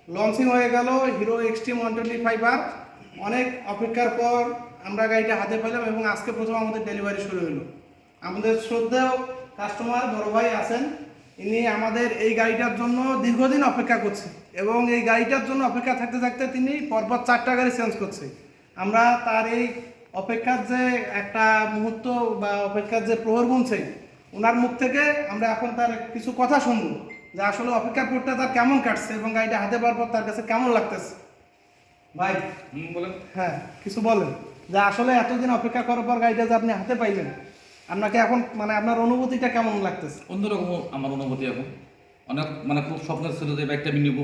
Launching হয়ে গেল hero extreme 125R। অনেক অপেক্ষার পর আমরা গাড়িটা হাতে পেলাম এবং আজকে প্রথম আমাদের ডেলিভারি শুরু হলো। আমাদের শ্রদ্ধেয় কাস্টমার বড় ভাই আছেন, ইনি আমাদের এই গাড়িটার জন্য দীর্ঘদিন অপেক্ষা করছে এবং এই গাড়িটার জন্য অপেক্ষা থাকতে থাকতে তিনি পরপর 4টা গাড়ি চেঞ্জ করছে। আমরা তার এই অপেক্ষার যে একটা মুহূর্ত বা অপেক্ষার যে প্রহর গুনছে ওনার মুখ থেকে আমরা এখন তার কিছু কথা শুনবো যে আসলে অপেক্ষার পরটা তার কেমন কাটছে এবং গাড়িটা হাতে পাওয়ার পর তার কাছে কেমন লাগতেছে। ভাই বলেন। হ্যাঁ, কিছু বলেন যে আসলে এতদিন অপেক্ষা করার পর গাড়িটা যে আপনি হাতে পাইলেন, আপনাকে এখন মানে আপনার অনুভূতিটা কেমন লাগতেছে? অন্যরকম আমার অনুভূতি এখন। অনেক খুব স্বপ্ন ছিল যে বাইকটা আমি নিব।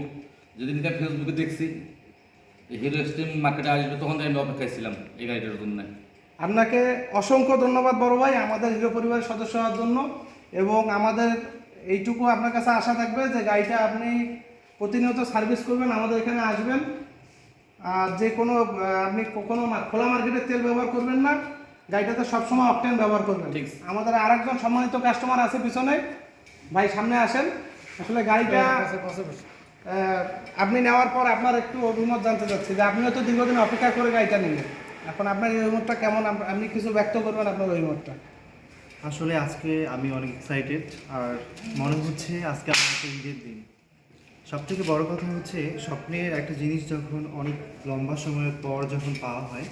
যেদিন থেকে ফেসবুকে দেখছি হিরো এক্সট্রিম মার্কেটে আসবে তখন থেকে আমি অপেক্ষায় ছিলাম এই গাড়িটার জন্য। আপনাকে অসংখ্য ধন্যবাদ বড় ভাই আমাদের হিরো পরিবারের সদস্য হওয়ার জন্য, এবং আমাদের এইটুকু আপনার কাছে আশা থাকবে যে গাড়িটা আপনি প্রতিনিয়ত সার্ভিস করবেন, আমাদের এখানে আসবেন। আর যে কোনো আপনি কখনো খোলা মার্কেটের তেল ব্যবহার করবেন না, গাড়িটাতে সবসময় অকটেন ব্যবহার করবেন। ঠিক। আমাদের আরেকজন সম্মানিত কাস্টমার আছে পিছনে, ভাই সামনে আসেন। আসলে গাড়িটা আপনি নেওয়ার পর আপনার একটু অভিমত জানতে চাচ্ছি যে আপনিও তো দীর্ঘদিন অপেক্ষা করে গাড়িটা নিলেন, এখন আপনার এই অভিমতটা কেমন, আপনি কিছু ব্যক্ত করবেন আপনার অভিমতটা। আসলে আজকে আমি অনেক এক্সাইটেড, আর মনে হচ্ছে আজকে আমার একটা ঈদের দিন। সবথেকে বড় কথা হচ্ছে স্বপ্নের একটা জিনিস যখন অনেক লম্বা সময়ের পর যখন পাওয়া হয়,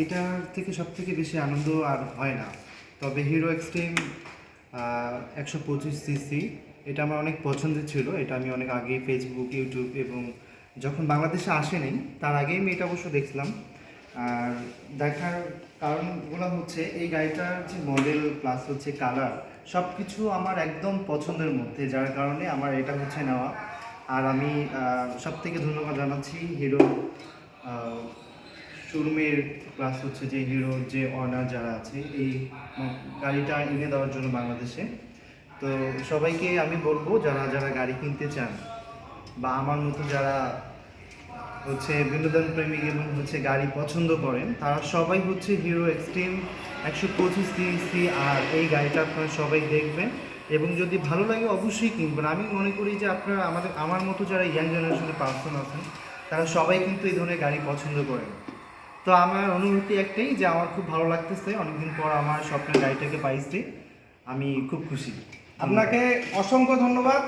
এটার থেকে সবথেকে বেশি আনন্দ আর হয় না। তবে হিরো এক্সট্রিম 125cc এটা আমার অনেক পছন্দের ছিল। এটা আমি অনেক আগে ফেসবুক, ইউটিউব এবং যখন বাংলাদেশে আসেনি তার আগেই আমি এটা অবশ্য দেখছিলাম। আর দেখার কারণগুলো হচ্ছে এই গাড়িটার যে মডেল প্লাস হচ্ছে কালার সব কিছু আমার একদম পছন্দের মধ্যে, যার কারণে আমার এটা হচ্ছে নেওয়া। আর আমি সব থেকে ধন্যবাদ জানাচ্ছি হিরো শোরুমের প্লাস হচ্ছে যে হিরোর যে অনার যারা আছে এই গাড়িটা এনে দেওয়ার জন্য বাংলাদেশে। তো সবাইকে আমি বলবো যারা যারা গাড়ি কিনতে চান বা আমার মতো যারা হচ্ছে বিনোদন প্রেমিক এবং হচ্ছে গাড়ি পছন্দ করেন, তারা সবাই হচ্ছে হিরো এক্সট্রিম 125cc আর এই গাড়িটা আপনারা সবাই দেখবেন এবং যদি ভালো লাগে অবশ্যই কিনবেন। আমি মনে করি যে আপনারা আমার মতো যারা ইয়াং জেনারেশনের পার্সন আছেন তারা সবাই কিন্তু এই ধরনের গাড়ি পছন্দ করেন। তো আমার অনুভূতি একটাই যে আমার খুব ভালো লাগতেছে, অনেকদিন পর আমার স্বপ্নের গাড়িটাকে পাইছি, আমি খুব খুশি। আপনাকে অসংখ্য ধন্যবাদ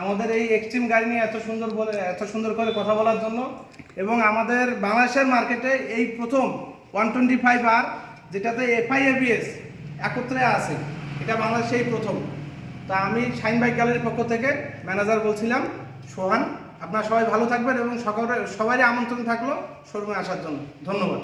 আমাদের এই এক্সট্রিম গাড়ি নিয়ে এত সুন্দর করে কথা বলার জন্য, এবং আমাদের বাংলাদেশের মার্কেটে এই প্রথম 125R যেটাতে FI ABS একত্রে আছে, এটা বাংলাদেশে এই প্রথম। তা আমি শাইন বাইক গ্যালারির পক্ষ থেকে ম্যানেজার বলছিলাম সোহান। আপনারা সবাই ভালো থাকবেন এবং সবারই আমন্ত্রণ থাকলো শোরুমে আসার জন্য। ধন্যবাদ।